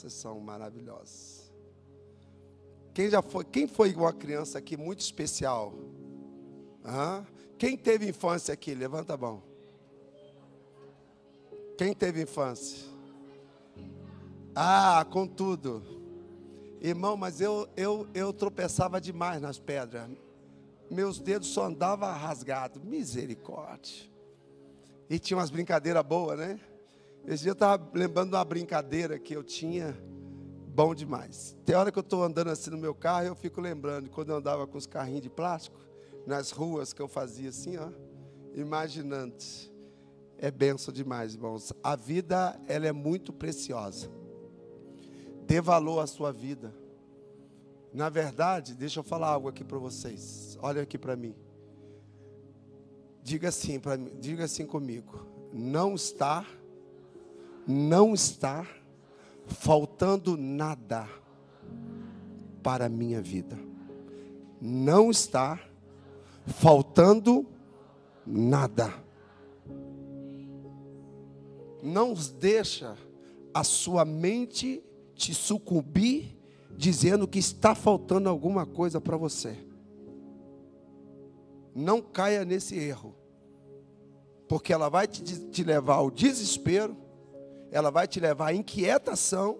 crianças são maravilhosas. Quem foi uma criança aqui muito especial? Quem teve infância aqui? Levanta a mão. Quem teve infância? Com tudo. Irmão, mas eu tropeçava demais nas pedras. Meus dedos só andavam rasgados. Misericórdia. E tinha umas brincadeiras boas, né? Esse dia eu estava lembrando de uma brincadeira que eu tinha, bom demais. Tem hora que eu estou andando assim no meu carro, eu fico lembrando de quando eu andava com os carrinhos de plástico, nas ruas que eu fazia assim, imaginando. É benção demais, irmãos. A vida, ela é muito preciosa. Dê valor à sua vida. Na verdade, deixa eu falar algo aqui para vocês. Olha aqui para mim. Diga assim comigo. Não está faltando nada para a minha vida. Não está faltando nada. Não deixa a sua mente te sucumbir dizendo que está faltando alguma coisa para você. Não caia nesse erro, porque ela vai te levar ao desespero, ela vai te levar à inquietação,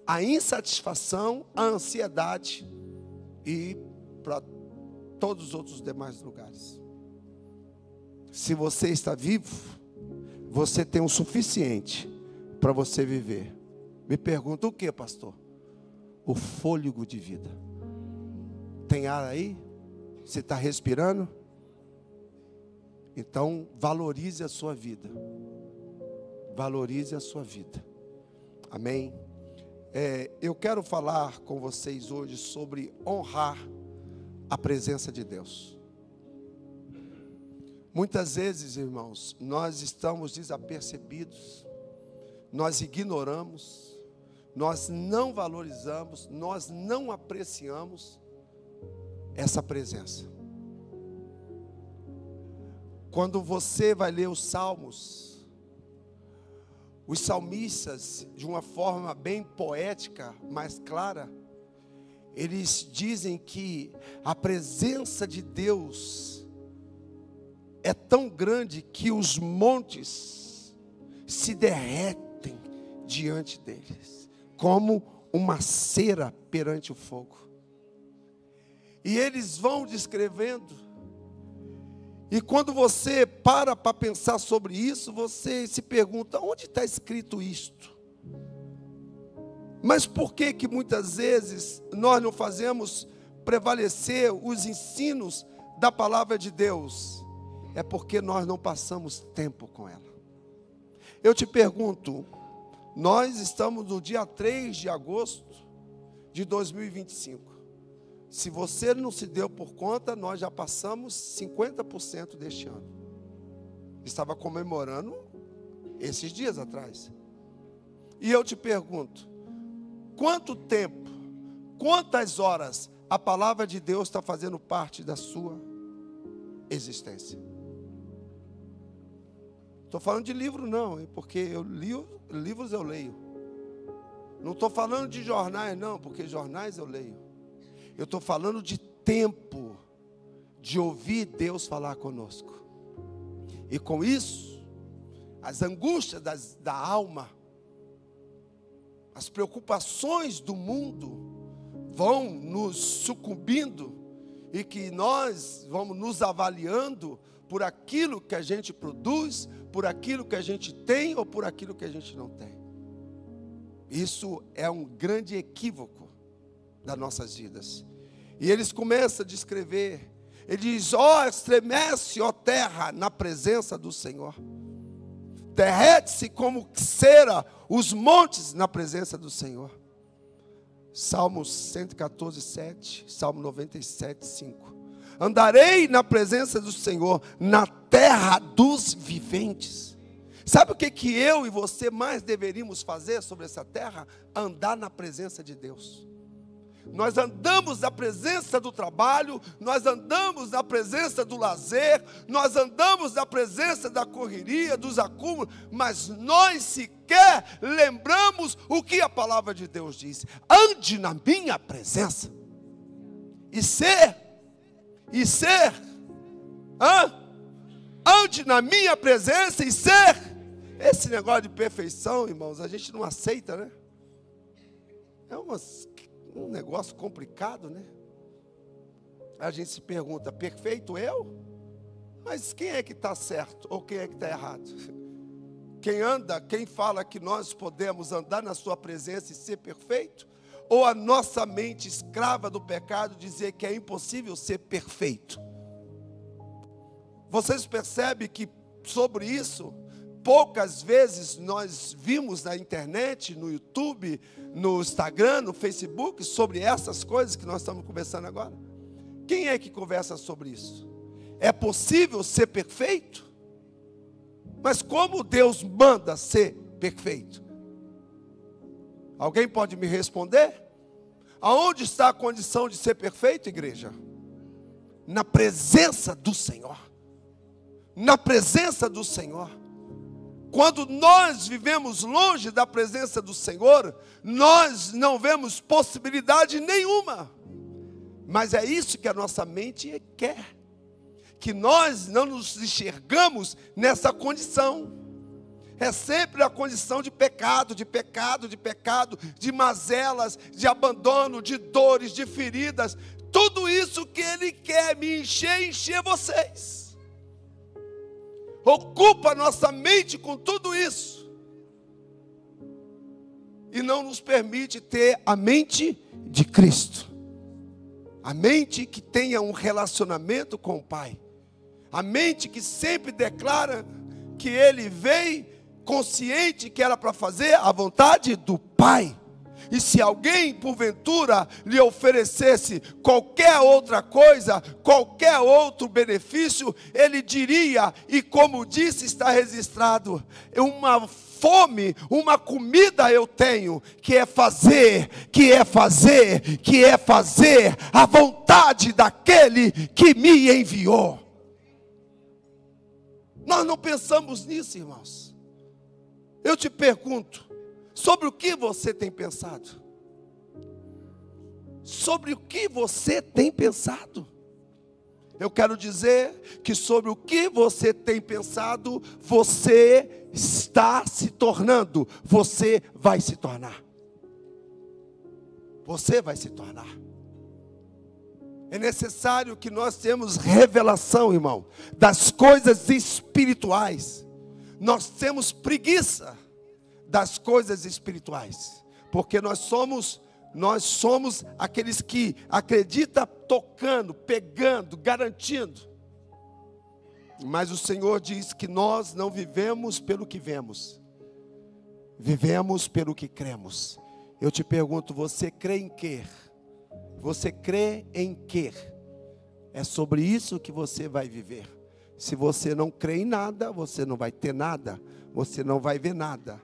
à insatisfação, à ansiedade e para todos os outros demais lugares. Se você está vivo, você tem o suficiente para você viver. Me pergunta o que, pastor? O fôlego de vida. Tem ar aí? Você está respirando? Então, valorize a sua vida. Valorize a sua vida. Amém? Eu quero falar com vocês hoje sobre honrar a presença de Deus. Muitas vezes, irmãos, nós estamos desapercebidos, nós ignoramos, nós não valorizamos, nós não apreciamos essa presença. Quando você vai ler os salmos, os salmistas, de uma forma bem poética, mais clara, eles dizem que a presença de Deus é tão grande que os montes se derretem diante deles, como uma cera perante o fogo. E eles vão descrevendo. E quando você para pensar sobre isso, você se pergunta, onde está escrito isto? Mas por que muitas vezes nós não fazemos prevalecer os ensinos da palavra de Deus? É porque nós não passamos tempo com ela. Eu te pergunto, nós estamos no dia 3 de agosto de 2025. Se você não se deu por conta, nós já passamos 50% deste ano. Estava comemorando esses dias atrás. E eu te pergunto, quanto tempo, quantas horas a palavra de Deus está fazendo parte da sua existência? Estou falando de livro não, porque livros eu leio. Não estou falando de jornais não, porque jornais eu leio. Eu estou falando de tempo, de ouvir Deus falar conosco. E com isso, as angústias da alma, as preocupações do mundo vão nos sucumbindo e que nós vamos nos avaliando por aquilo que a gente produz, por aquilo que a gente tem ou por aquilo que a gente não tem. Isso é um grande equívoco das nossas vidas. E eles começam a descrever. Ele diz, estremece, terra, na presença do Senhor. Derrete-se como cera os montes na presença do Senhor. Salmos 114, 7. Salmo 97, 5. Andarei na presença do Senhor, na terra dos viventes. Sabe o que eu e você mais deveríamos fazer sobre essa terra? Andar na presença de Deus. Nós andamos na presença do trabalho, nós andamos na presença do lazer, nós andamos na presença da correria, dos acúmulos, mas nós sequer lembramos o que a palavra de Deus diz. Ande na minha presença. Ande na minha presença e ser. Esse negócio de perfeição, irmãos, a gente não aceita, né? É um negócio complicado, né? A gente se pergunta, perfeito eu? Mas quem é que está certo ou quem é que está errado? Quem fala que nós podemos andar na sua presença e ser perfeito? Ou a nossa mente escrava do pecado dizer que é impossível ser perfeito? Vocês percebem que sobre isso, poucas vezes nós vimos na internet, no YouTube, no Instagram, no Facebook, sobre essas coisas que nós estamos conversando agora? Quem é que conversa sobre isso? É possível ser perfeito? Mas como Deus manda ser perfeito? Alguém pode me responder? Aonde está a condição de ser perfeito, igreja? Na presença do Senhor. Na presença do Senhor. Quando nós vivemos longe da presença do Senhor, nós não vemos possibilidade nenhuma. Mas é isso que a nossa mente quer. Que nós não nos enxergamos nessa condição. É sempre a condição de pecado, de mazelas, de abandono, de dores, de feridas. Tudo isso que Ele quer me encher vocês. Ocupa a nossa mente com tudo isso. E não nos permite ter a mente de Cristo. A mente que tenha um relacionamento com o Pai. A mente que sempre declara que Ele veio consciente que era para fazer a vontade do Pai. E se alguém, porventura, lhe oferecesse qualquer outra coisa, qualquer outro benefício, ele diria, e como disse, está registrado, uma fome, uma comida eu tenho, que é fazer a vontade daquele que me enviou. Nós não pensamos nisso, irmãos. Eu te pergunto, sobre o que você tem pensado? Sobre o que você tem pensado? Eu quero dizer que sobre o que você tem pensado, você está se tornando, você vai se tornar. Você vai se tornar. É necessário que nós tenhamos revelação, irmão, das coisas espirituais. Nós temos preguiça das coisas espirituais, porque nós somos aqueles que acreditam tocando, pegando, garantindo. Mas o Senhor diz que nós não vivemos pelo que vemos, vivemos pelo que cremos. Eu te pergunto, você crê em quê? Você crê em quê? É sobre isso que você vai viver. Se você não crê em nada, você não vai ter nada, você não vai ver nada.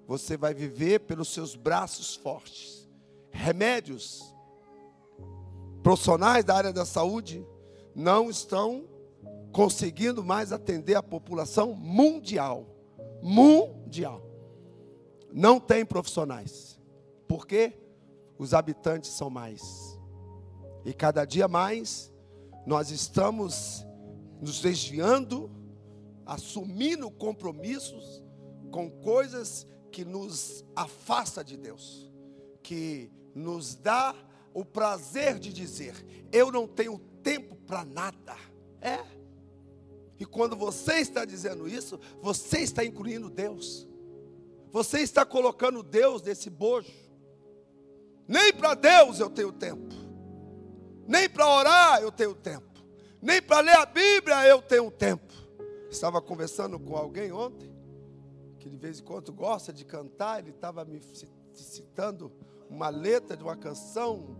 Você vai viver pelos seus braços fortes. Remédios, profissionais da área da saúde não estão conseguindo mais atender a população mundial. Não tem profissionais. Por quê? Os habitantes são mais. E cada dia mais nós estamos nos desviando, assumindo compromissos com coisas que nos afasta de Deus, que nos dá o prazer de dizer, eu não tenho tempo para nada. E quando você está dizendo isso, você está incluindo Deus. Você está colocando Deus nesse bojo. Nem para Deus eu tenho tempo. Nem para orar eu tenho tempo. Nem para ler a Bíblia eu tenho tempo. Estava conversando com alguém ontem, que de vez em quando gosta de cantar. Ele estava me citando uma letra de uma canção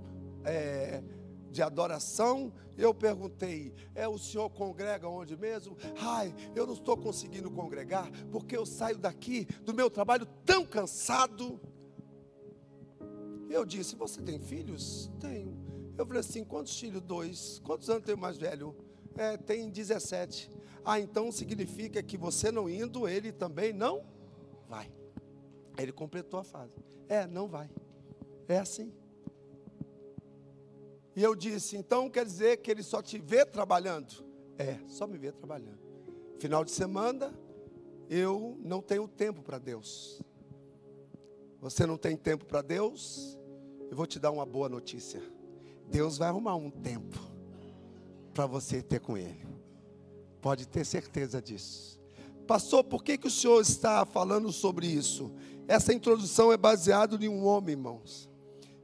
de adoração. Eu perguntei, o senhor congrega onde mesmo? Eu não estou conseguindo congregar, porque eu saio daqui do meu trabalho tão cansado. Eu disse, você tem filhos? Tenho. Eu falei assim, quantos filhos? 2. Quantos anos tem o mais velho? Tem 17. Então significa que você não indo, ele também não vai. Ele completou a fase. Não vai. É assim. E eu disse, então quer dizer que ele só te vê trabalhando? Só me vê trabalhando. Final de semana, eu não tenho tempo para Deus. Você não tem tempo para Deus? Eu vou te dar uma boa notícia. Deus vai arrumar um tempo para você ter com Ele. Pode ter certeza disso. Pastor, por que o senhor está falando sobre isso? Essa introdução é baseada em um homem, irmãos,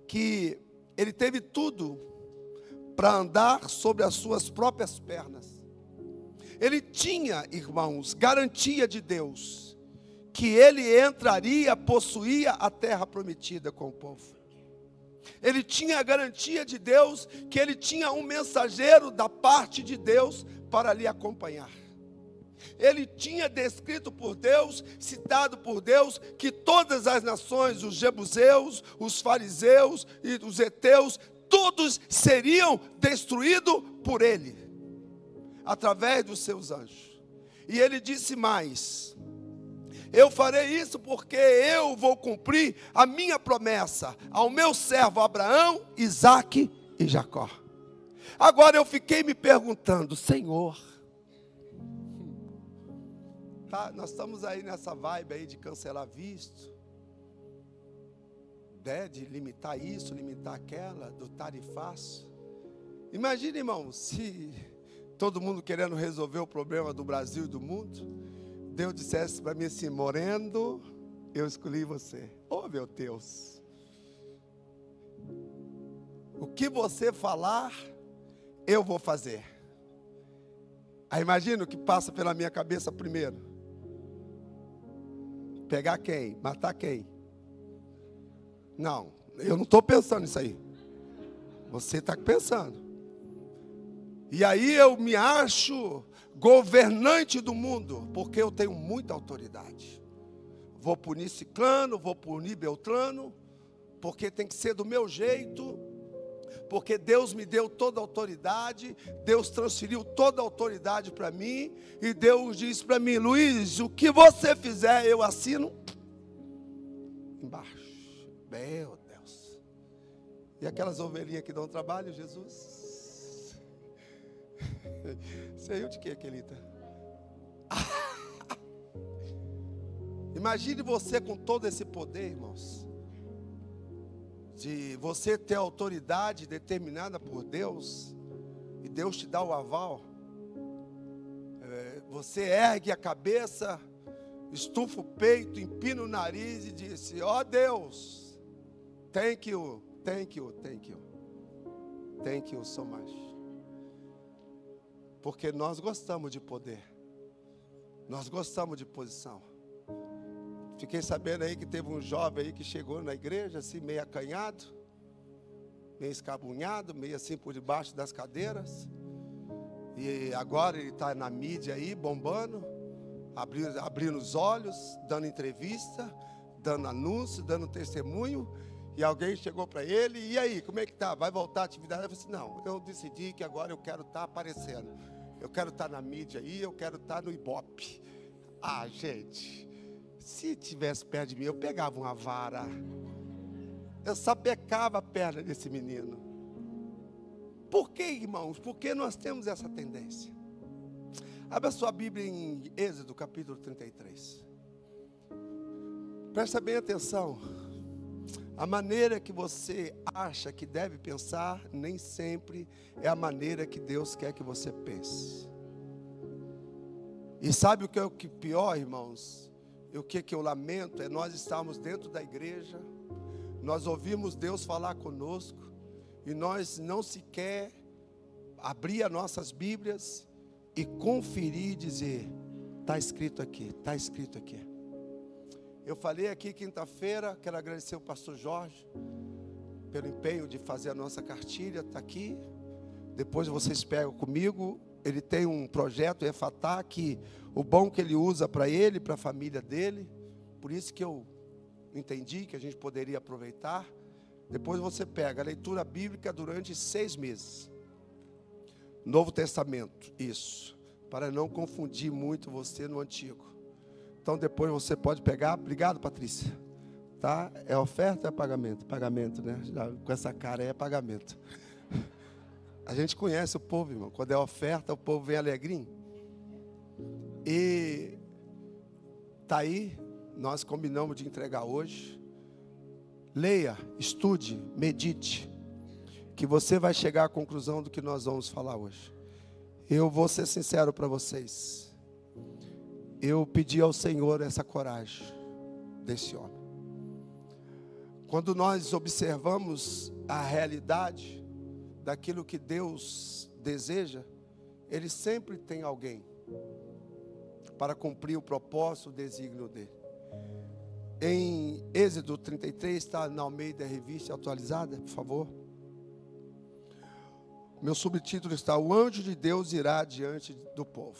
que ele teve tudo para andar sobre as suas próprias pernas. Ele tinha, irmãos, garantia de Deus, que ele entraria, possuía a terra prometida com o povo. Ele tinha a garantia de Deus, que ele tinha um mensageiro da parte de Deus para lhe acompanhar. Ele tinha descrito por Deus, citado por Deus, que todas as nações, os jebuseus, os fariseus e os heteus, todos seriam destruídos por ele, através dos seus anjos. E ele disse mais: eu farei isso porque eu vou cumprir a minha promessa ao meu servo Abraão, Isaque e Jacó. Agora eu fiquei me perguntando, Senhor, nós estamos aí nessa vibe aí de cancelar visto, de limitar isso, limitar aquela, do tarifaço. Imagina, irmão, se todo mundo querendo resolver o problema do Brasil e do mundo, Deus dissesse para mim assim, Moreno, eu escolhi você. Oh, meu Deus. O que você falar, eu vou fazer. Aí imagina o que passa pela minha cabeça primeiro. Pegar quem? Matar quem? Não, eu não estou pensando nisso aí. Você está pensando. E aí eu me acho governante do mundo, porque eu tenho muita autoridade. Vou punir ciclano, vou punir beltrano, porque tem que ser do meu jeito, porque Deus me deu toda a autoridade, Deus transferiu toda a autoridade para mim, e Deus disse para mim, Luiz, o que você fizer, eu assino embaixo. Meu Deus. E aquelas ovelhinhas que dão trabalho, Jesus? Saiu de quê, Quelita? Imagine você com todo esse poder, irmãos, de você ter autoridade determinada por Deus, e Deus te dá o aval. Você ergue a cabeça, estufa o peito, empina o nariz e diz, ó Deus, thank you, thank you, thank you, thank you so much. Porque nós gostamos de poder, nós gostamos de posição. Fiquei sabendo aí que teve um jovem aí que chegou na igreja assim, meio acanhado, meio escabunhado, meio assim por debaixo das cadeiras. E agora ele está na mídia aí, bombando, abrindo os olhos, dando entrevista, dando anúncio, dando testemunho. E alguém chegou para ele, e aí, como é que tá? Vai voltar à atividade? Ele falou assim, não, eu decidi que agora eu quero estar aparecendo. Eu quero estar na mídia aí, eu quero estar no Ibope. Ah, gente, se tivesse perto de mim, eu pegava uma vara. Eu sapecava a perna desse menino. Por que, irmãos? Porque nós temos essa tendência. Abra a sua Bíblia em Êxodo, capítulo 33. Presta bem atenção. A maneira que você acha que deve pensar, nem sempre é a maneira que Deus quer que você pense. E sabe o que é o que pior, irmãos? E o que eu lamento é nós estarmos dentro da igreja, nós ouvimos Deus falar conosco, e nós não sequer abrir as nossas Bíblias e conferir e dizer, está escrito aqui, está escrito aqui. Eu falei aqui quinta-feira, quero agradecer o pastor Jorge, pelo empenho de fazer a nossa cartilha, está aqui. Depois vocês pegam comigo, ele tem um projeto, Efatá, que o bom que ele usa para ele, para a família dele, por isso que eu entendi que a gente poderia aproveitar. Depois você pega a leitura bíblica durante 6 meses. Novo Testamento, isso. Para não confundir muito você no Antigo. Então depois você pode pegar. Obrigado, Patrícia. Tá? É oferta ou é pagamento? Pagamento, né? Já, com essa cara aí é pagamento. A gente conhece o povo, irmão. Quando é oferta, o povo vem alegrinho. E tá aí, nós combinamos de entregar hoje. Leia, estude, medite, que você vai chegar à conclusão do que nós vamos falar hoje. Eu vou ser sincero para vocês. Eu pedi ao Senhor essa coragem desse homem. Quando nós observamos a realidade daquilo que Deus deseja, Ele sempre tem alguém para cumprir o propósito, o desígnio dele. Em Êxodo 33, está na Almeida Revista Atualizada, por favor. Meu subtítulo está: O anjo de Deus irá diante do povo.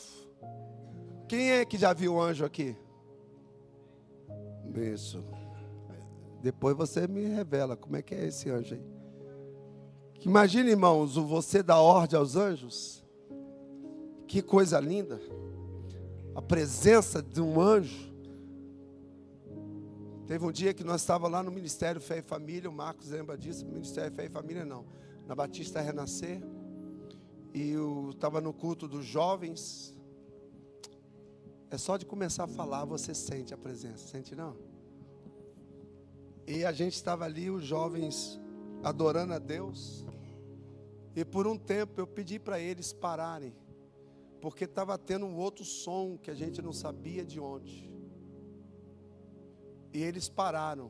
Quem é que já viu o anjo aqui? Isso. Depois você me revela como é que é esse anjo aí. Imagina, irmãos, você dar ordem aos anjos. Que coisa linda. A presença de um anjo. Teve um dia que nós estávamos lá no Ministério Fé e Família, o Marcos lembra disso, Ministério Fé e Família não, na Batista Renascer, e eu estava no culto dos jovens. É só de começar a falar, você sente a presença, sente não? E a gente estava ali, os jovens adorando a Deus, e por um tempo eu pedi para eles pararem, porque estava tendo um outro som que a gente não sabia de onde. E eles pararam.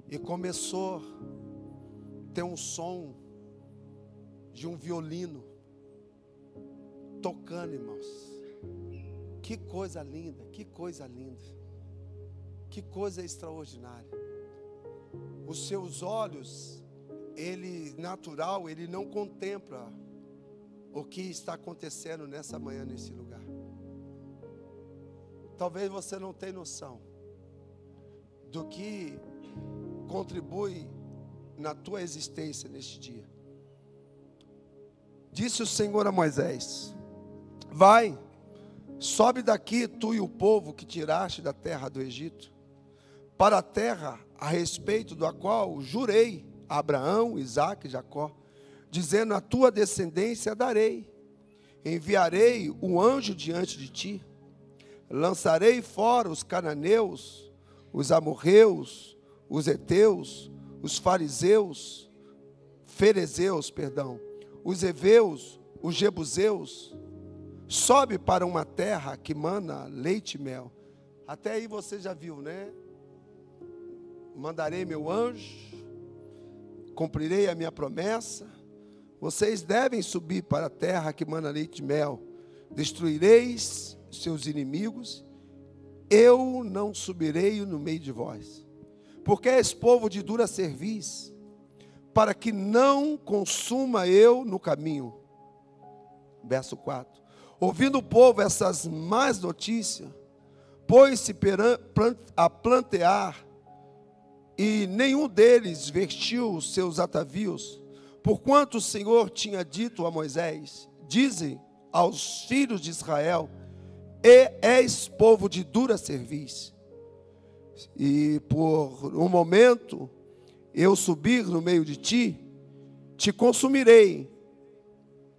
E começou a ter um som de um violino tocando, irmãos. Que coisa linda, que coisa linda. Que coisa extraordinária. Os seus olhos, ele natural, ele não contempla o que está acontecendo nessa manhã, nesse lugar. Talvez você não tenha noção do que contribui na tua existência neste dia. Disse o Senhor a Moisés: vai, sobe daqui tu e o povo que tiraste da terra do Egito, para a terra a respeito da qual jurei a Abraão, Isaque e Jacó, dizendo: a tua descendência darei, enviarei o anjo diante de ti, lançarei fora os cananeus, os amorreus, os heteus, os fariseus, os heveus, os jebuseus. Sobe para uma terra que mana leite e mel. Até aí você já viu, né? Mandarei meu anjo, cumprirei a minha promessa. Vocês devem subir para a terra que mana leite e mel. Destruireis seus inimigos. Eu não subirei no meio de vós, porque és povo de dura cerviz, para que não consuma eu no caminho. Verso 4. Ouvindo o povo essas más notícias, pôs-se a plantear, e nenhum deles vestiu os seus atavios, porquanto o Senhor tinha dito a Moisés: dizem aos filhos de Israel: e és povo de dura cerviz. E por um momento eu subir no meio de ti, te consumirei.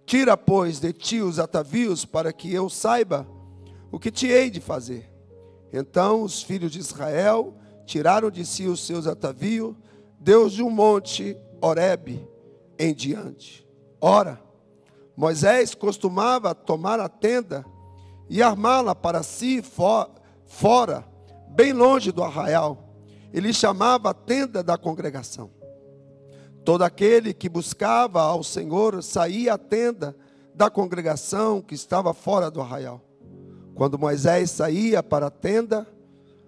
Tira, pois, de ti os atavios, para que eu saiba o que te hei de fazer. Então os filhos de Israel tiraram de si os seus atavios, desde o monte Horebe em diante. Ora, Moisés costumava tomar a tenda e armá-la para si fora, bem longe do arraial. Ele chamava a tenda da congregação. Todo aquele que buscava ao Senhor saía à tenda da congregação que estava fora do arraial. Quando Moisés saía para a tenda,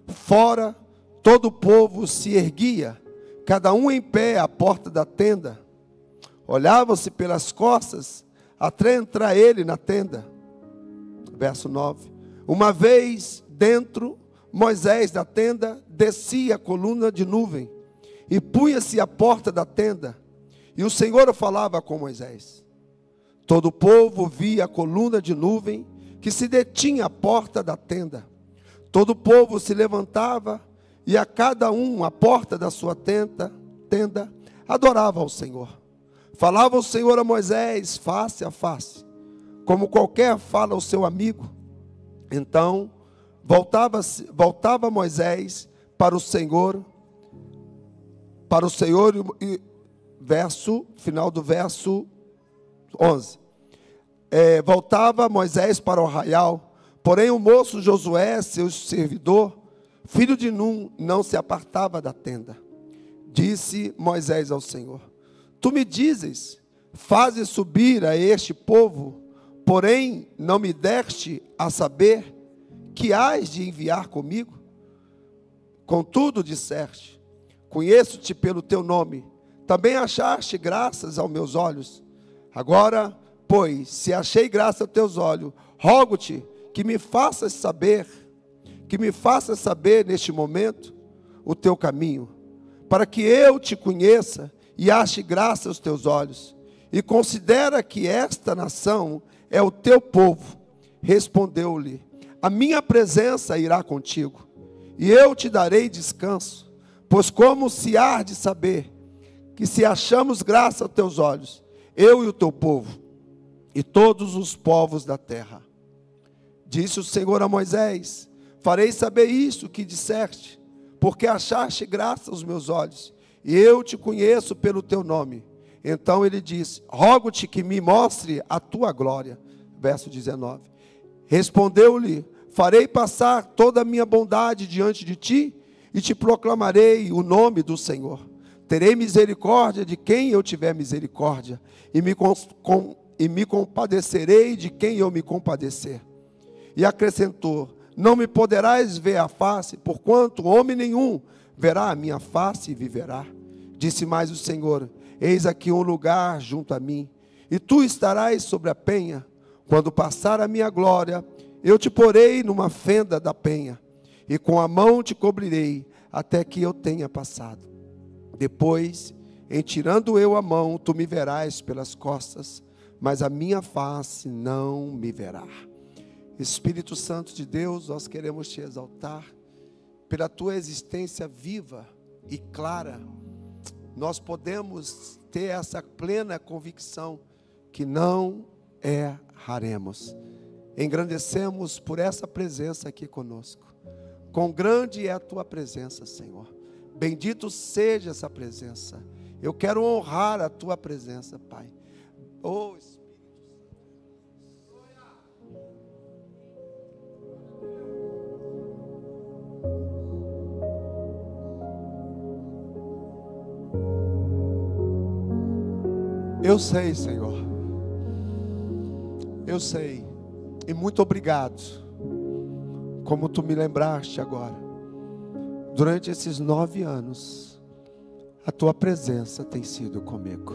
fora, todo o povo se erguia, cada um em pé à porta da tenda. Olhavam-se pelas costas até entrar ele na tenda. Verso 9. Uma vez dentro, Moisés da tenda descia a coluna de nuvem e punha-se à porta da tenda, e o Senhor falava com Moisés. Todo o povo via a coluna de nuvem que se detinha à porta da tenda. Todo o povo se levantava, e a cada um à porta da sua tenda adorava ao Senhor. Falava o Senhor a Moisés face a face, como qualquer fala ao seu amigo. Então voltava Moisés para o Senhor, e final do verso 11. Voltava Moisés para o arraial, porém o moço Josué, seu servidor, filho de Num, não se apartava da tenda. Disse Moisés ao Senhor: Tu me dizes, fazes subir a este povo, porém não me deste a saber que hás de enviar comigo? Contudo disseste: Conheço-te pelo teu nome, também achaste graças aos meus olhos. Agora, pois, se achei graça aos teus olhos, rogo-te que me faças saber neste momento o teu caminho, para que eu te conheça e ache graça aos teus olhos. E considera que esta nação é o teu povo. Respondeu-lhe: A minha presença irá contigo, e eu te darei descanso. Pois como se há de saber que se achamos graça aos teus olhos, eu e o teu povo, e todos os povos da terra? Disse o Senhor a Moisés: Farei saber isso que disseste, porque achaste graça aos meus olhos, e eu te conheço pelo teu nome. Então ele disse: Rogo-te que me mostre a tua glória. Verso 19. Respondeu-lhe: Farei passar toda a minha bondade diante de ti, e te proclamarei o nome do Senhor. Terei misericórdia de quem eu tiver misericórdia, e me compadecerei de quem eu me compadecer. E acrescentou: Não me poderás ver a face, porquanto homem nenhum verá a minha face e viverá. Disse mais o Senhor: Eis aqui um lugar junto a mim, e tu estarás sobre a penha. Quando passar a minha glória, eu te porei numa fenda da penha, e com a mão te cobrirei, até que eu tenha passado. Depois, em tirando eu a mão, tu me verás pelas costas, mas a minha face não me verá. Espírito Santo de Deus, nós queremos te exaltar pela tua existência viva e clara. Nós podemos ter essa plena convicção que não erraremos. Engrandecemos por essa presença aqui conosco. Quão grande é a tua presença, Senhor. Bendito seja essa presença. Eu quero honrar a tua presença, Pai. Oh, Espírito Santo. Eu sei, Senhor. Eu sei. E muito obrigado. Como tu me lembraste agora, durante esses 9 anos, a tua presença tem sido comigo.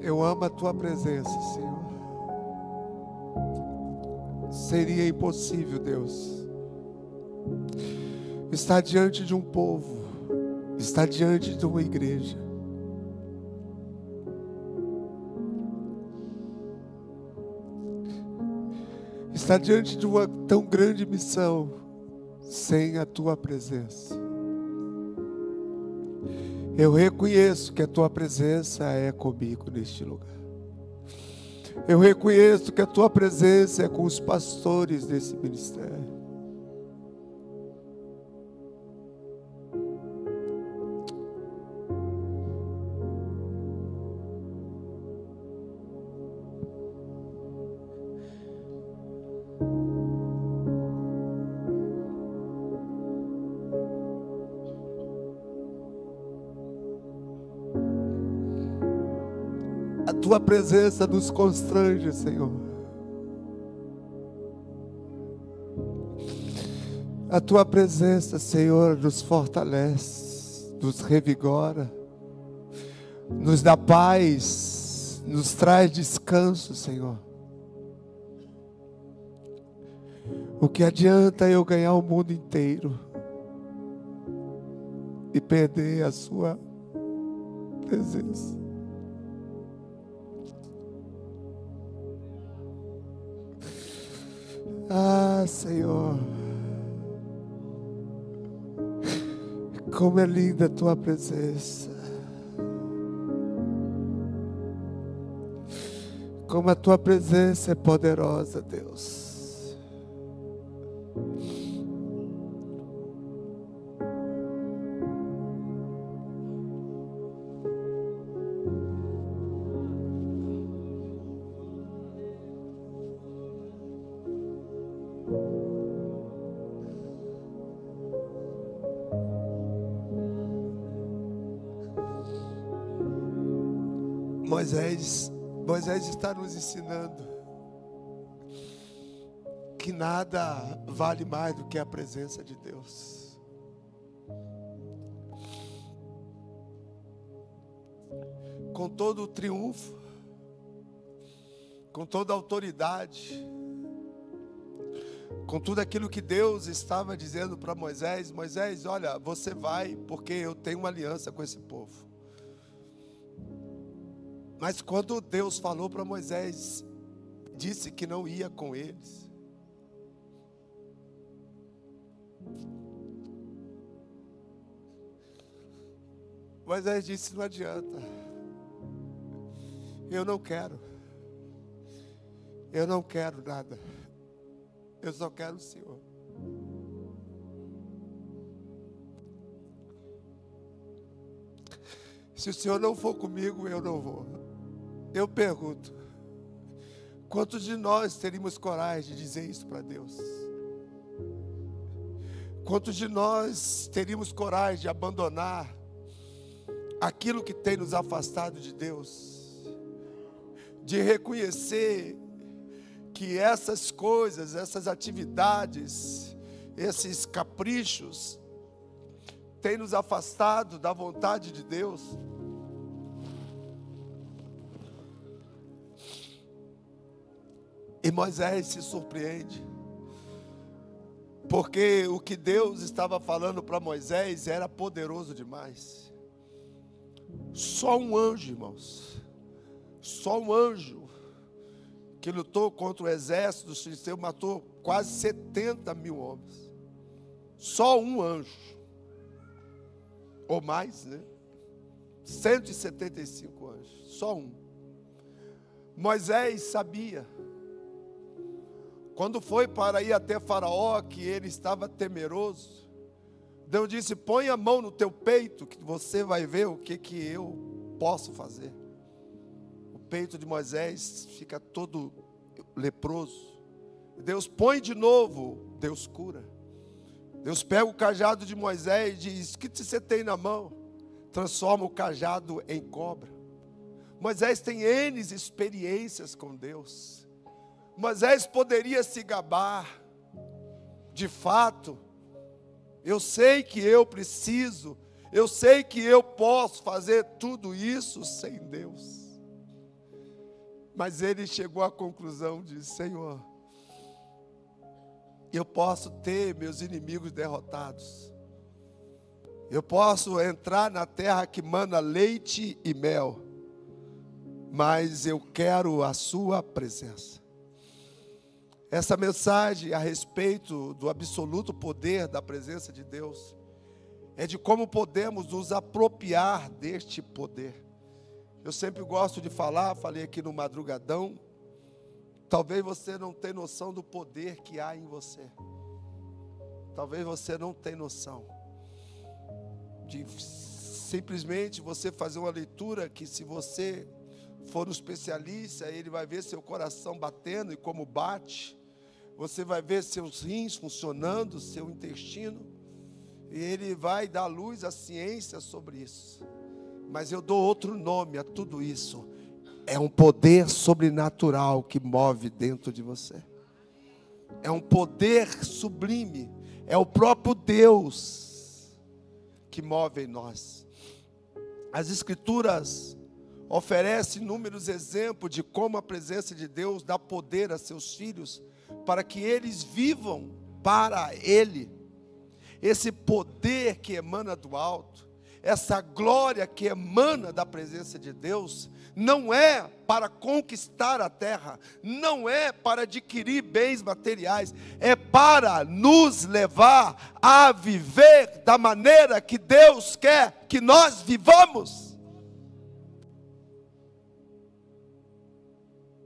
Eu amo a tua presença, Senhor. Seria impossível, Deus, estar diante de um povo, estar diante de uma igreja, estar diante de uma tão grande missão, sem a tua presença. Eu reconheço que a tua presença é comigo neste lugar. Eu reconheço que a tua presença é com os pastores desse ministério. Tua presença nos constrange, Senhor. A Tua presença, Senhor, nos fortalece, nos revigora, nos dá paz, nos traz descanso, Senhor. O que adianta eu ganhar o mundo inteiro e perder a Sua presença? Ah, Senhor, como é linda a Tua presença. Como a Tua presença é poderosa, Deus. Moisés está nos ensinando que nada vale mais do que a presença de Deus. Com todo o triunfo, com toda a autoridade, com tudo aquilo que Deus estava dizendo para Moisés: Moisés, olha, você vai porque eu tenho uma aliança com esse povo. Mas quando Deus falou para Moisés, disse que não ia com eles. Moisés disse: não adianta. Eu não quero. Eu não quero nada. Eu só quero o Senhor. Se o Senhor não for comigo, eu não vou. Eu pergunto, quantos de nós teríamos coragem de dizer isso para Deus? Quantos de nós teríamos coragem de abandonar aquilo que tem nos afastado de Deus? De reconhecer que essas coisas, essas atividades, esses caprichos têm nos afastado da vontade de Deus? E Moisés se surpreende, porque o que Deus estava falando para Moisés era poderoso demais. Só um anjo, irmãos, só um anjo que lutou contra o exército dos filisteus, matou quase 70 mil homens. Só um anjo, ou mais, né? 175 anjos, só um. Moisés sabia. Quando foi para ir até Faraó, que ele estava temeroso, Deus disse: põe a mão no teu peito, que você vai ver o que eu posso fazer. O peito de Moisés fica todo leproso. Deus põe de novo, Deus cura. Deus pega o cajado de Moisés e diz: o que você tem na mão? Transforma o cajado em cobra. Moisés tem N experiências com Deus. Moisés poderia se gabar, de fato, eu sei que eu preciso, eu sei que eu posso fazer tudo isso sem Deus. Mas ele chegou à conclusão de: Senhor, eu posso ter meus inimigos derrotados, eu posso entrar na terra que mana leite e mel, mas eu quero a sua presença. Essa mensagem a respeito do absoluto poder da presença de Deus é de como podemos nos apropriar deste poder. Eu sempre gosto de falar, falei aqui no madrugadão, talvez você não tenha noção do poder que há em você. Talvez você não tenha noção de simplesmente você fazer uma leitura que, se você for um especialista, ele vai ver seu coração batendo e como bate. Você vai ver seus rins funcionando, seu intestino, e ele vai dar luz à ciência sobre isso. Mas eu dou outro nome a tudo isso: É um poder sobrenatural que move dentro de você. É um poder sublime. É o próprio Deus que move em nós. As Escrituras oferecem inúmeros exemplos de como a presença de Deus dá poder a seus filhos para que eles vivam para Ele. Esse poder que emana do alto, essa glória que emana da presença de Deus, não é para conquistar a terra, não é para adquirir bens materiais, é para nos levar a viver da maneira que Deus quer que nós vivamos.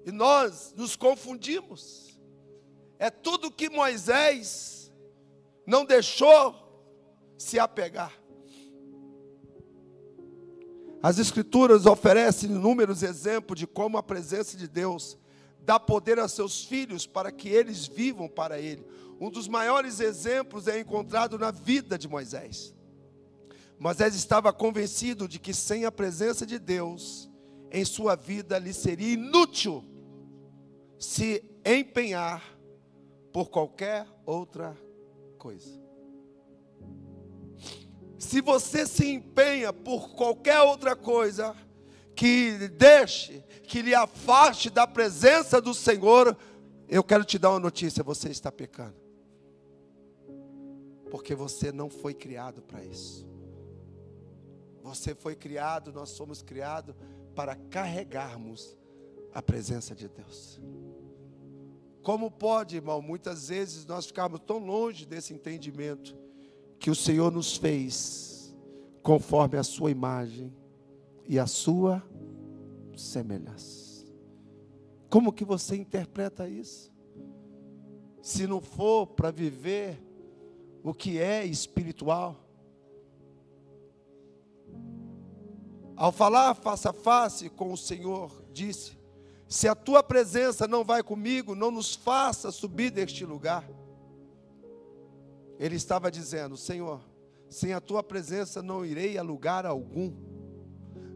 E nós nos confundimos. É tudo que Moisés não deixou se apegar. As Escrituras oferecem inúmeros exemplos de como a presença de Deus dá poder a seus filhos para que eles vivam para Ele. Um dos maiores exemplos é encontrado na vida de Moisés. Moisés estava convencido de que sem a presença de Deus em sua vida lhe seria inútil se empenhar por qualquer outra coisa. Se você se empenha por qualquer outra coisa que deixe, que lhe afaste da presença do Senhor, eu quero te dar uma notícia: você está pecando. Porque você não foi criado para isso. Você foi criado, nós somos criados para carregarmos a presença de Deus. Como pode, irmão, muitas vezes nós ficarmos tão longe desse entendimento que o Senhor nos fez conforme a sua imagem e a sua semelhança. Como que você interpreta isso? Se não for para viver o que é espiritual. Ao falar face a face com o Senhor, disse: se a tua presença não vai comigo, não nos faça subir deste lugar. Ele estava dizendo: Senhor, sem a tua presença não irei a lugar algum.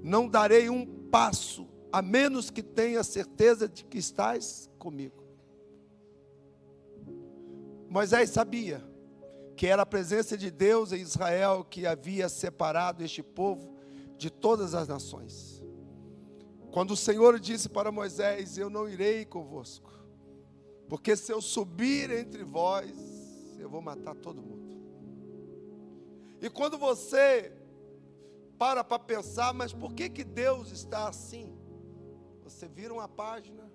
Não darei um passo, a menos que tenha certeza de que estás comigo. Moisés sabia que era a presença de Deus em Israel que havia separado este povo de todas as nações. Quando o Senhor disse para Moisés: eu não irei convosco, porque se eu subir entre vós, eu vou matar todo mundo. E quando você para pensar, mas por que Deus está assim? Você vira uma página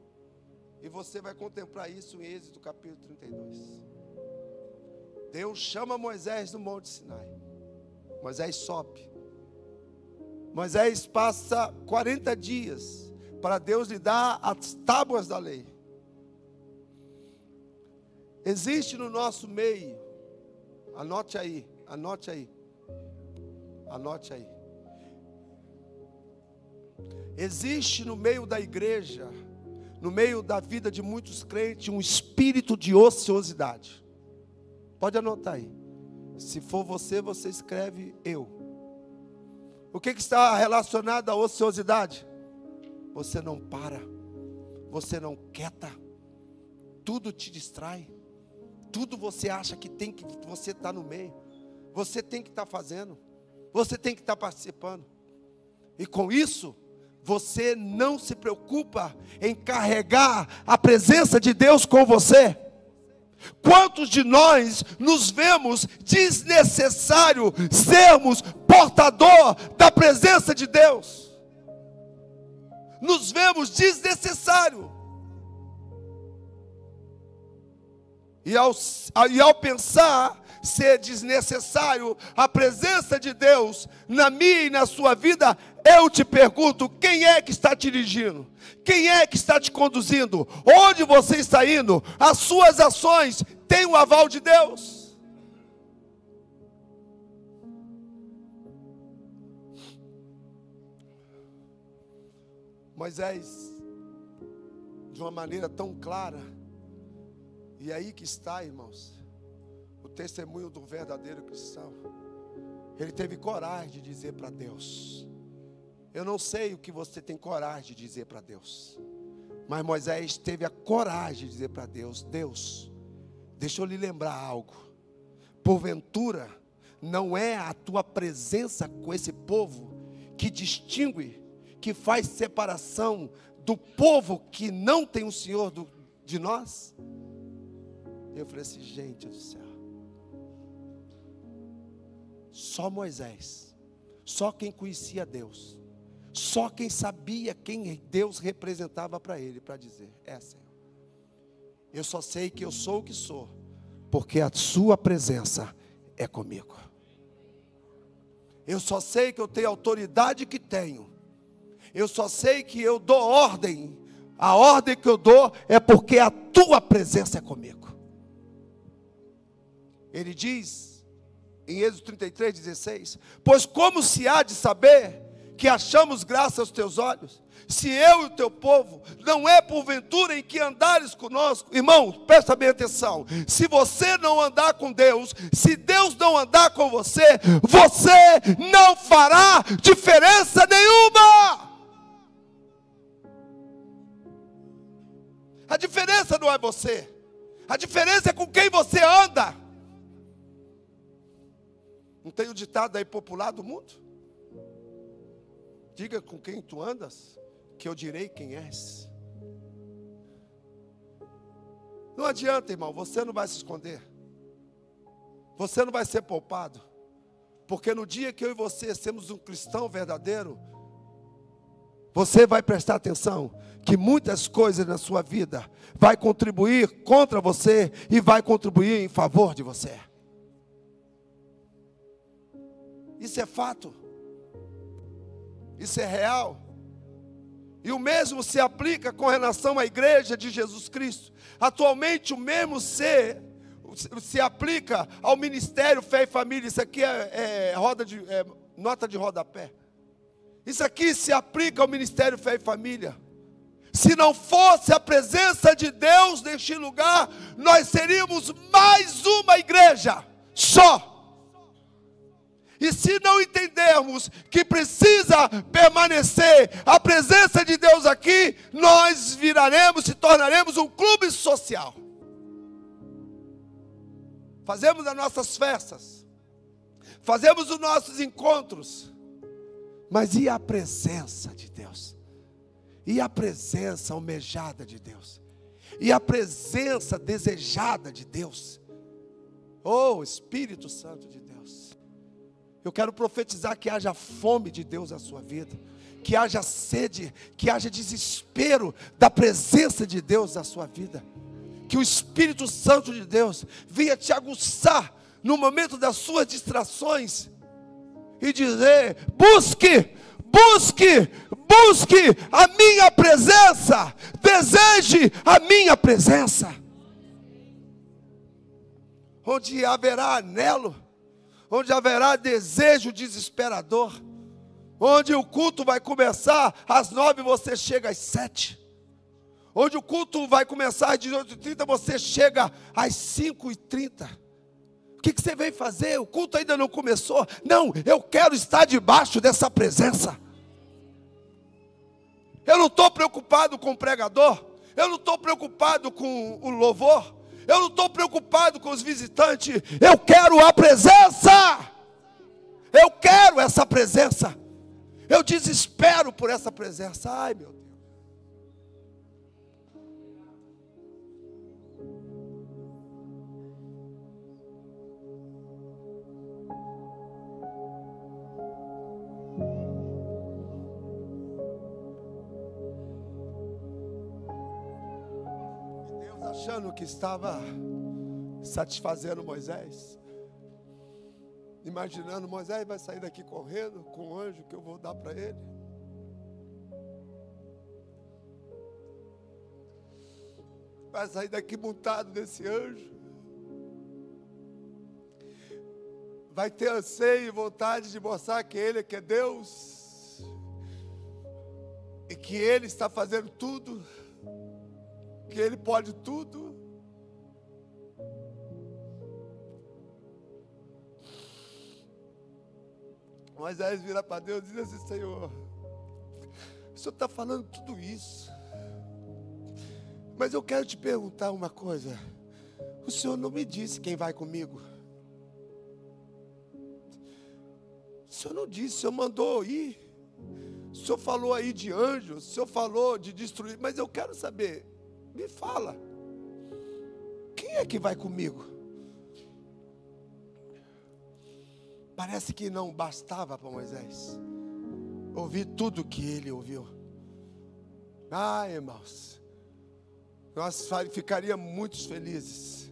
e você vai contemplar isso em Êxodo capítulo 32. Deus chama Moisés no Monte Sinai. Moisés sobe. Moisés passa 40 dias para Deus lhe dar as tábuas da lei. Existe no nosso meio, anote aí, anote aí, anote aí. Existe no meio da igreja, no meio da vida de muitos crentes, um espírito de ociosidade. Pode anotar aí. Se for você, você escreve eu. O que está relacionado à ociosidade? Você não para, você não quieta, tudo te distrai. Tudo você acha que tem que você está no meio. Você tem que estar fazendo. Você tem que estar participando. E com isso, você não se preocupa em carregar a presença de Deus com você. Quantos de nós nos vemos desnecessário sermos portador da presença de Deus? Nos vemos desnecessário. E ao pensar ser desnecessário a presença de Deus na minha e na sua vida, eu te pergunto: quem é que está te dirigindo? Quem é que está te conduzindo? Onde você está indo? As suas ações têm o aval de Deus? Moisés, de uma maneira tão clara, e aí que está, irmãos, o testemunho do verdadeiro cristão. Ele teve coragem de dizer para Deus: Eu não sei o que você tem coragem de dizer para Deus. Mas Moisés teve a coragem de dizer para Deus: Deus, deixa eu lhe lembrar algo. Porventura, não é a tua presença com esse povo que distingue, que faz separação do povo que não tem o Senhor de nós? Eu falei assim: gente do céu, só Moisés, só quem conhecia Deus, só quem sabia quem Deus representava para ele, para dizer: Senhor, eu só sei que eu sou o que sou, porque a sua presença é comigo. Eu só sei que eu tenho a autoridade que tenho. Eu só sei que eu dou ordem. A ordem que eu dou é porque a tua presença é comigo. Ele diz em Êxodo 33:16: pois como se há de saber que achamos graça aos teus olhos, se eu e o teu povo não é porventura em que andares conosco? Irmão, presta bem atenção. Se você não andar com Deus, se Deus não andar com você, você não fará diferença nenhuma. A diferença não é você, a diferença é com quem você anda. Não tem o ditado aí popular do mundo? Diga com quem tu andas, que eu direi quem és. Não adianta, irmão, você não vai se esconder. Você não vai ser poupado. Porque no dia que eu e você sermos um cristão verdadeiro, você vai prestar atenção que muitas coisas na sua vida vai contribuir contra você e vai contribuir em favor de você. Isso é fato. Isso é real. E o mesmo se aplica com relação à igreja de Jesus Cristo. Atualmente o mesmo se aplica ao ministério Fé e Família. Isso aqui é nota de rodapé. Isso aqui se aplica ao ministério Fé e Família. Se não fosse a presença de Deus neste lugar, nós seríamos mais uma igreja só. E se não entendermos que precisa permanecer a presença de Deus aqui, nós se tornaremos um clube social. Fazemos as nossas festas, fazemos os nossos encontros, mas e a presença de Deus? E a presença almejada de Deus? E a presença desejada de Deus? Oh, Espírito Santo de Deus, eu quero profetizar que haja fome de Deus na sua vida, que haja sede, que haja desespero da presença de Deus na sua vida, que o Espírito Santo de Deus venha te aguçar no momento das suas distrações e dizer: busque a minha presença, deseje a minha presença. Onde haverá anelo, onde haverá desejo desesperador, onde o culto vai começar às 9, você chega às 7, onde o culto vai começar às 18h30, você chega às 5h30. O que você veio fazer? O culto ainda não começou. Não, eu quero estar debaixo dessa presença. Eu não estou preocupado com o pregador, eu não estou preocupado com o louvor, eu não estou preocupado com os visitantes. Eu quero a presença. Eu quero essa presença. Eu desespero por essa presença. Ai, meu Deus. Achando que estava satisfazendo Moisés, imaginando: Moisés vai sair daqui correndo com o anjo que eu vou dar para ele. Vai sair daqui montado nesse anjo. Vai ter anseio e vontade de mostrar que ele é que é Deus. E que ele está fazendo tudo. Que ele pode tudo. Moisés vira para Deus e diz assim: Senhor, Senhor está falando tudo isso. Mas eu quero te perguntar uma coisa. O Senhor não me disse quem vai comigo. O Senhor não disse, o Senhor mandou ir. O Senhor falou aí de anjos, o Senhor falou de destruir. Mas eu quero saber, me fala. Quem é que vai comigo? Parece que não bastava para Moisés ouvir tudo que ele ouviu. Irmãos, nós ficaríamos muito felizes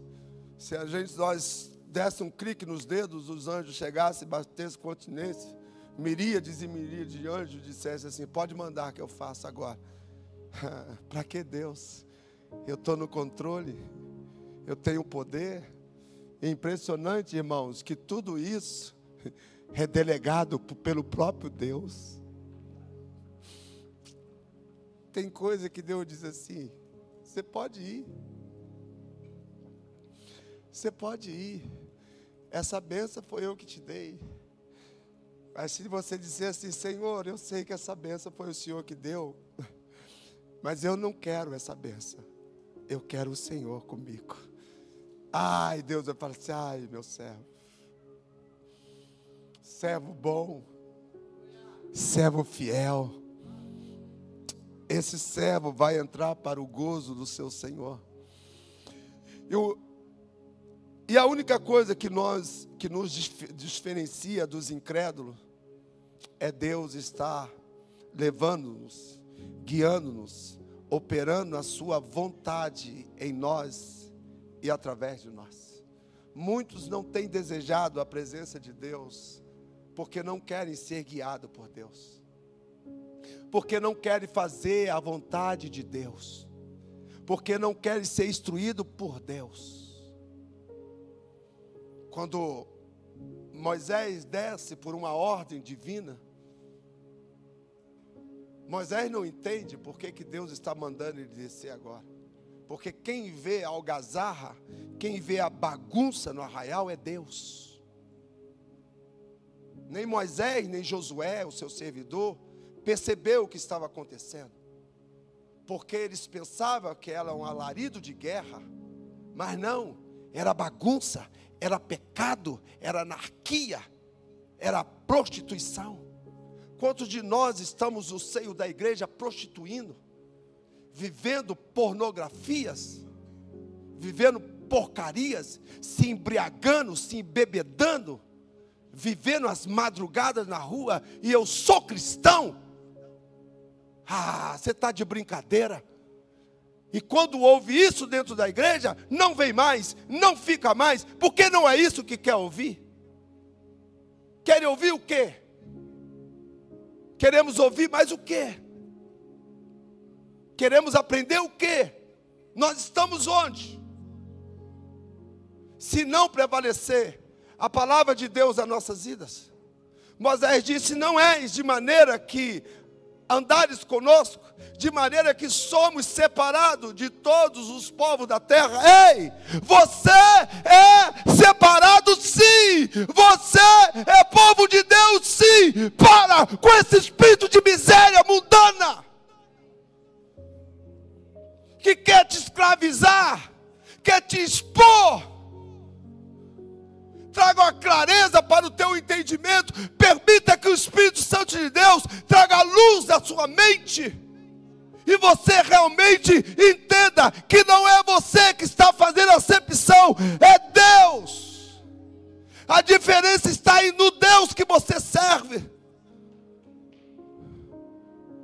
se nós desse um clique nos dedos, os anjos chegassem, batessem continência, miríades e miríades de anjos dissessem assim: pode mandar que eu faço agora. Para que Deus? Eu estou no controle, eu tenho poder. É impressionante, irmãos, que tudo isso é delegado pelo próprio Deus. Tem coisa que Deus diz assim: você pode ir. Você pode ir. Essa bênção foi eu que te dei. Mas se você disser assim: Senhor, eu sei que essa bênção foi o Senhor que deu, mas eu não quero essa bênção. Eu quero o Senhor comigo. Ai, Deus vai falar assim: ai, meu servo. Servo bom, servo fiel. Esse servo vai entrar para o gozo do seu Senhor. E a única coisa que nos diferencia dos incrédulos é Deus estar levando-nos, guiando-nos, operando a sua vontade em nós e através de nós. Muitos não têm desejado a presença de Deus porque não querem ser guiados por Deus, porque não querem fazer a vontade de Deus, porque não querem ser instruídos por Deus. Quando Moisés desce por uma ordem divina, Moisés não entende por que Deus está mandando ele descer agora. Porque quem vê a algazarra, quem vê a bagunça no arraial é Deus. Nem Moisés, nem Josué, o seu servidor, percebeu o que estava acontecendo. Porque eles pensavam que era um alarido de guerra. Mas não, era bagunça, era pecado, era anarquia, era prostituição. Quantos de nós estamos no seio da igreja prostituindo, vivendo pornografias, vivendo porcarias, se embriagando, se embebedando, vivendo as madrugadas na rua, e eu sou cristão? Você está de brincadeira. E quando ouve isso dentro da igreja, não vem mais, não fica mais, porque não é isso que quer ouvir. Querem ouvir o quê? Queremos ouvir mais o quê? Queremos aprender o quê? Nós estamos onde? Se não prevalecer a palavra de Deus nas nossas vidas. Moisés disse: não és de maneira que andares conosco, de maneira que somos separados de todos os povos da terra. Ei, você é separado sim, você é povo de Deus sim. Para com esse espírito de miséria mundana, que quer te escravizar, quer te expor. Traga uma clareza para o teu entendimento. Permita que o Espírito Santo de Deus traga luz à sua mente, e você realmente entenda que não é você que está fazendo a acepção, é Deus. A diferença está aí no Deus que você serve.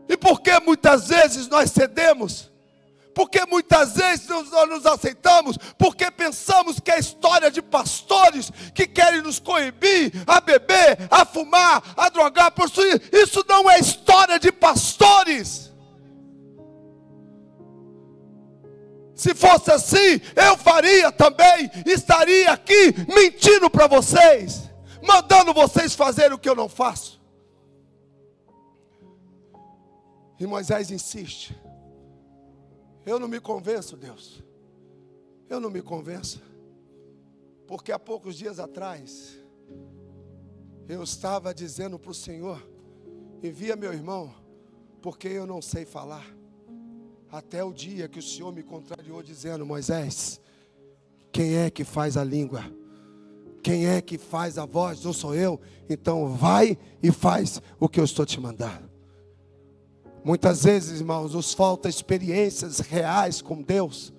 E por que muitas vezes nós cedemos? Porque muitas vezes nós nos aceitamos, porque pensamos que é história de pastores que querem nos coibir a beber, a fumar, a drogar, a possuir. Isso não é história de pastores. Se fosse assim, eu faria também, estaria aqui mentindo para vocês, mandando vocês fazer o que eu não faço. E Moisés insiste. Eu não me convenço, Deus. Eu não me convenço. Porque há poucos dias atrás, eu estava dizendo para o Senhor: envia meu irmão, porque eu não sei falar. Até o dia que o Senhor me contrariou dizendo: Moisés, quem é que faz a língua? Quem é que faz a voz? Não sou eu. Então vai e faz o que eu estou te mandando. Muitas vezes, irmãos, nos falta experiências reais com Deus,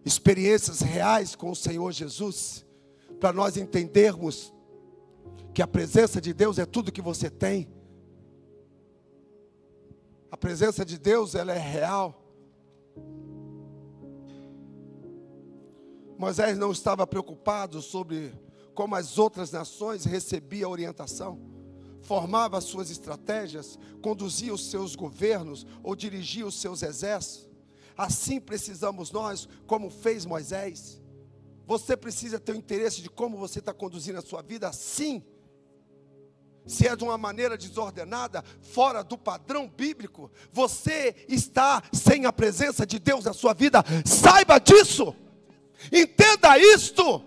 experiências reais com o Senhor Jesus, para nós entendermos que a presença de Deus é tudo que você tem. A presença de Deus, ela é real. Moisés não estava preocupado sobre como as outras nações recebiam orientação, formava as suas estratégias, conduzia os seus governos ou dirigia os seus exércitos. Assim precisamos nós, como fez Moisés. Você precisa ter o interesse de como você está conduzindo a sua vida, sim. Se é de uma maneira desordenada, fora do padrão bíblico, você está sem a presença de Deus na sua vida. Saiba disso. Entenda isto,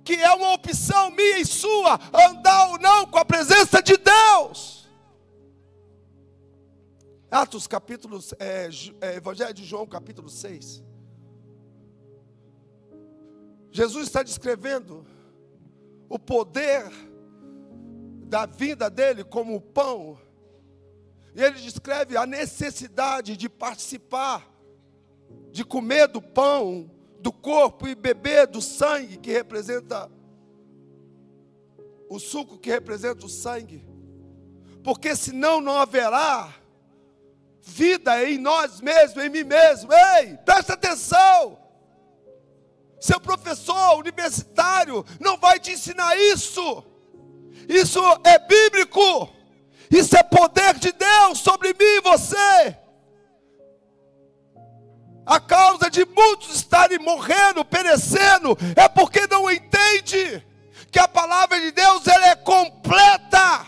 que é uma opção minha e sua, andar ou não com a presença de Deus. Atos capítulo, Evangelho de João capítulo 6. Jesus está descrevendo o poder da vinda dele como o pão. E ele descreve a necessidade de participar, de comer do pão, do corpo e beber do sangue que representa o suco que representa o sangue. Porque senão não haverá vida em nós mesmos, em mim mesmo. Ei, presta atenção. Seu professor universitário não vai te ensinar isso. Isso é bíblico. Isso é poder de Deus sobre mim e você. A causa de muitos estarem morrendo, perecendo, é porque não entende que a palavra de Deus, ela é completa.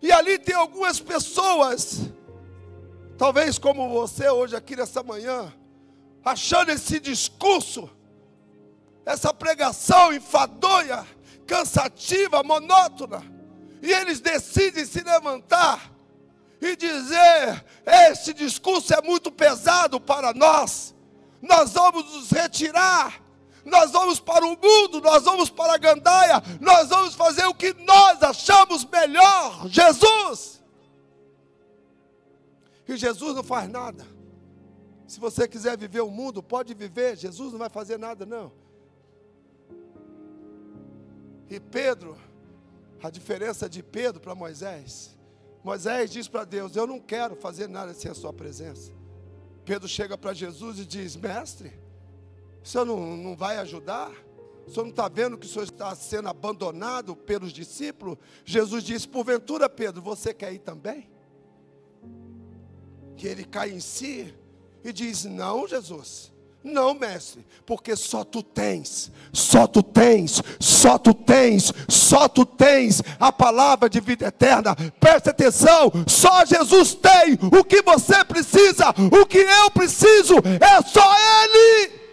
E ali tem algumas pessoas, talvez como você hoje aqui nessa manhã, achando esse discurso, essa pregação enfadonha, cansativa, monótona, e eles decidem se levantar e dizer: esse discurso é muito pesado para nós, nós vamos nos retirar, nós vamos para o mundo, nós vamos para a gandaia, nós vamos fazer o que nós achamos melhor. Jesus! E Jesus não faz nada. Se você quiser viver o mundo, pode viver, Jesus não vai fazer nada não. E Pedro, a diferença de Pedro para Moisés, Moisés diz para Deus: eu não quero fazer nada sem a sua presença. Pedro chega para Jesus e diz: mestre, o senhor não vai ajudar? O senhor não está vendo que o senhor está sendo abandonado pelos discípulos? Jesus diz: porventura, Pedro, você quer ir também? Que ele cai em si e diz: não, Jesus, não, mestre, porque só tu tens a palavra de vida eterna. Preste atenção, só Jesus tem o que você precisa, o que eu preciso, é só Ele.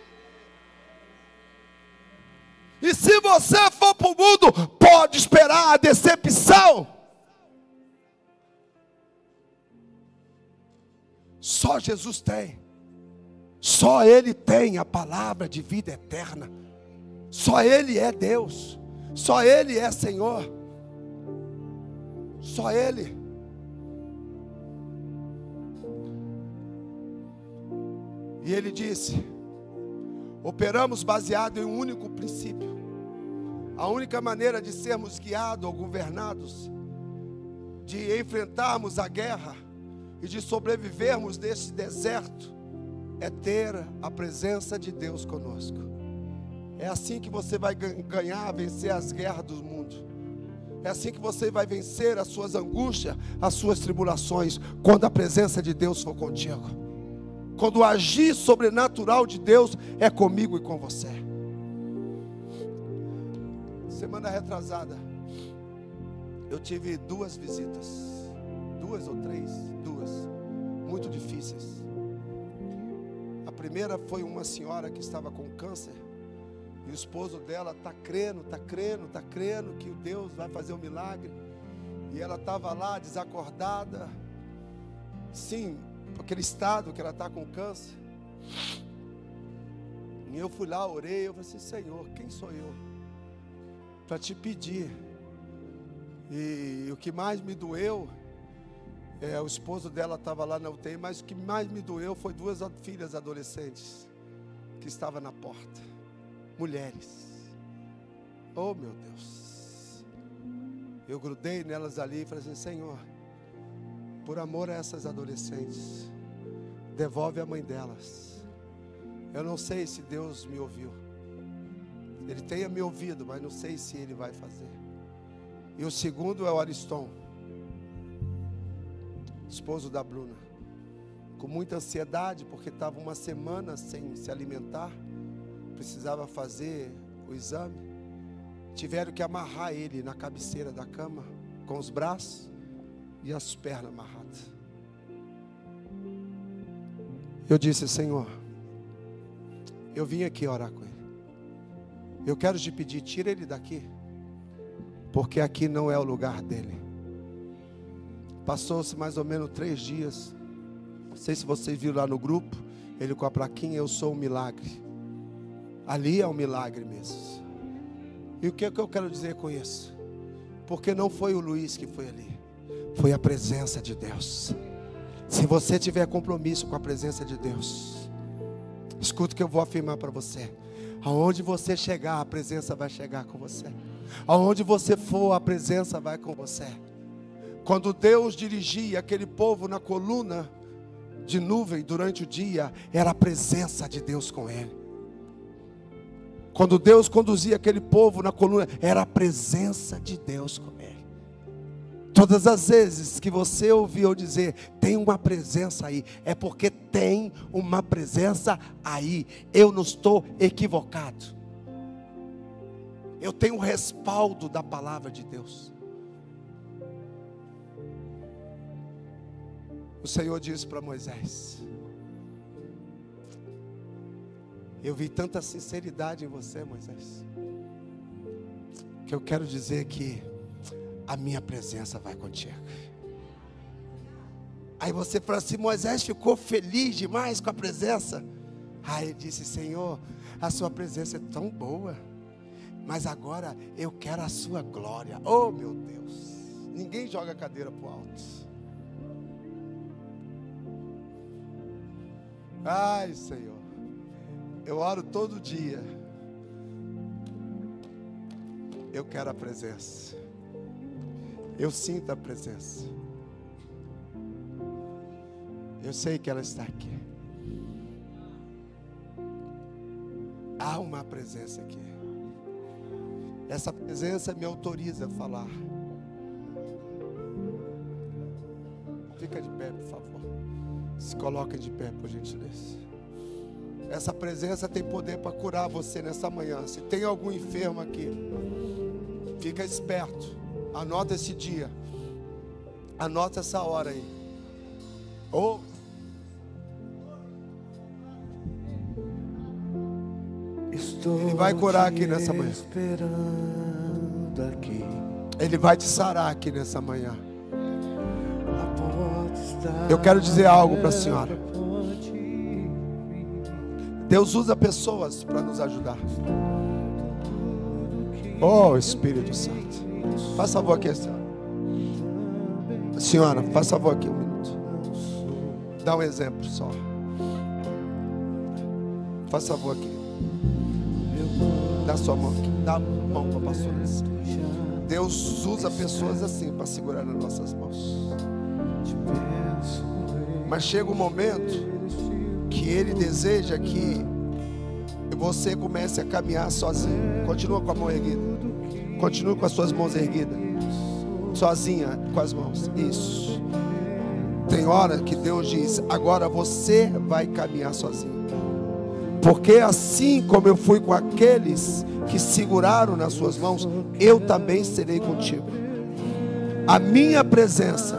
E se você for para o mundo, pode esperar a decepção. Só Jesus tem. Só Ele tem a palavra de vida eterna. Só Ele é Deus. Só Ele é Senhor. Só Ele. E Ele disse: operamos baseado em um único princípio. A única maneira de sermos guiados ou governados, de enfrentarmos a guerra e de sobrevivermos nesse deserto, é ter a presença de Deus conosco. É assim que você vai ganhar, vencer as guerras do mundo. É assim que você vai vencer as suas angústias, as suas tribulações, quando a presença de Deus for contigo. Quando o agir sobrenatural de Deus é comigo e com você. Semana retrasada, eu tive 2 visitas, 2 ou 3, muito difíceis. A primeira foi uma senhora que estava com câncer, e o esposo dela está crendo que o Deus vai fazer um milagre. E ela estava lá desacordada, sim, aquele estado que ela está com câncer. E eu fui lá, orei, eu falei assim: Senhor, quem sou eu para te pedir? E o que mais me doeu, o esposo dela estava lá na UTI, mas o que mais me doeu foi 2 filhas adolescentes que estavam na porta, mulheres. Oh meu Deus, eu grudei nelas ali e falei assim: Senhor, por amor a essas adolescentes, devolve a mãe delas. Eu não sei se Deus me ouviu, Ele tenha me ouvido, mas não sei se Ele vai fazer. E o segundo é o Ariston, esposo da Bruna, com muita ansiedade, porque estava uma semana sem se alimentar, precisava fazer o exame. Tiveram que amarrar ele na cabeceira da cama, com os braços e as pernas amarradas. Eu disse: Senhor, eu vim aqui orar com ele. Eu quero te pedir, tira ele daqui, porque aqui não é o lugar dele. Passou-se mais ou menos 3 dias. Não sei se vocês viram lá no grupo, ele com a plaquinha: eu sou um milagre. Ali é um milagre mesmo. E o que é que eu quero dizer com isso? Porque não foi o Luiz que foi ali, foi a presença de Deus. Se você tiver compromisso com a presença de Deus, escuta o que eu vou afirmar para você: aonde você chegar, a presença vai chegar com você. Aonde você for, a presença vai com você. Quando Deus dirigia aquele povo na coluna de nuvem durante o dia, era a presença de Deus com ele. Quando Deus conduzia aquele povo na coluna, era a presença de Deus com ele. Todas as vezes que você ouviu dizer: tem uma presença aí, é porque tem uma presença aí. Eu não estou equivocado. Eu tenho o respaldo da palavra de Deus. O Senhor disse para Moisés: eu vi tanta sinceridade em você, Moisés, que eu quero dizer que a minha presença vai contigo. Aí você fala assim: Moisés ficou feliz demais com a presença. Aí ele disse: Senhor, a sua presença é tão boa, mas agora eu quero a sua glória. Oh meu Deus, ninguém joga a cadeira para o alto. Ai Senhor, eu oro todo dia. Eu quero a presença. Eu sinto a presença. Eu sei que ela está aqui. Há uma presença aqui. Essa presença me autoriza a falar. Fica de pé, por favor. Se coloca de pé, por gentileza. Essa presença tem poder para curar você nessa manhã. Se tem algum enfermo aqui, fica esperto. Anota esse dia. Anota essa hora aí. Oh. Ele vai curar aqui nessa manhã. Ele vai te sarar aqui nessa manhã. Eu quero dizer algo para a senhora. Deus usa pessoas para nos ajudar. Oh Espírito Santo, faz favor aqui, senhora, faz favor aqui um minuto. Dá um exemplo só. Faz favor aqui. Dá sua mão aqui. Dá a mão para a pastora. Deus usa pessoas assim para segurar nas nossas mãos. Mas chega um momento que Ele deseja que você comece a caminhar sozinho. Continua com a mão erguida. Continue com as suas mãos erguidas. Sozinha, com as mãos. Isso. Tem hora que Deus diz: agora você vai caminhar sozinho. Porque assim como eu fui com aqueles que seguraram nas suas mãos, eu também serei contigo. A minha presença,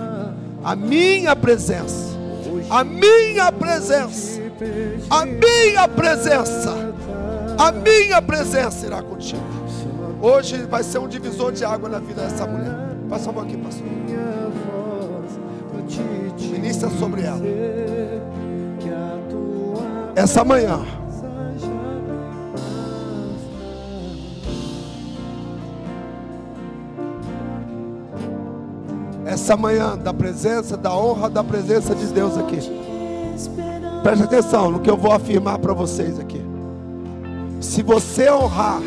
a minha presença, a minha presença, a minha presença, a minha presença irá contigo. Hoje vai ser um divisor de água na vida dessa mulher. Passa a mão aqui, pastor. Ministra sobre ela. Essa manhã, essa manhã da presença, da honra, da presença de Deus aqui. Preste atenção no que eu vou afirmar para vocês aqui. Se você honrar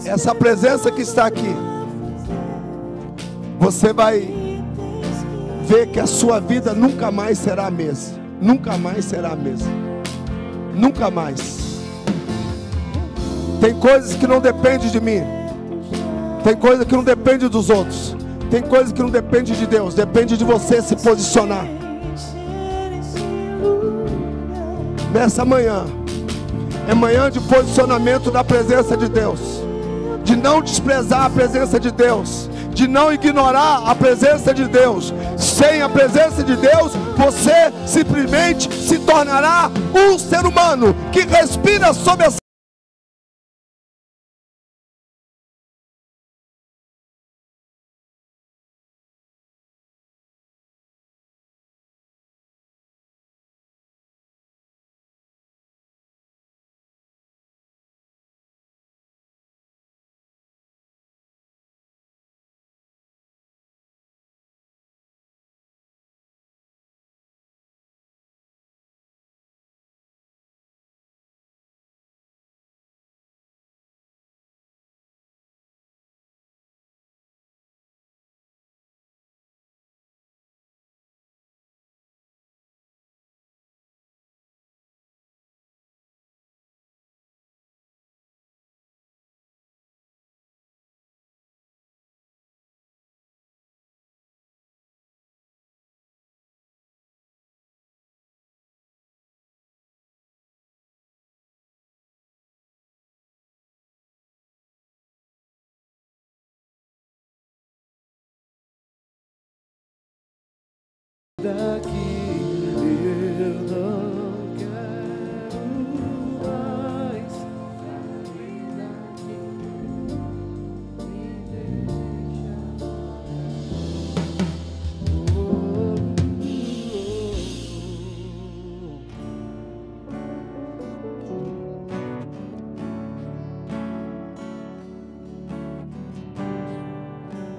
essa presença que está aqui, você vai ver que a sua vida nunca mais será a mesma. Nunca mais será a mesma. Nunca mais. Tem coisas que não dependem de mim. Tem coisas que não dependem dos outros. Tem coisas que não dependem de Deus. Depende de você se posicionar. Nessa manhã é manhã de posicionamento na presença de Deus. De não desprezar a presença de Deus. De não ignorar a presença de Deus. Sem a presença de Deus, você simplesmente se tornará um ser humano que respira sob essa daqui.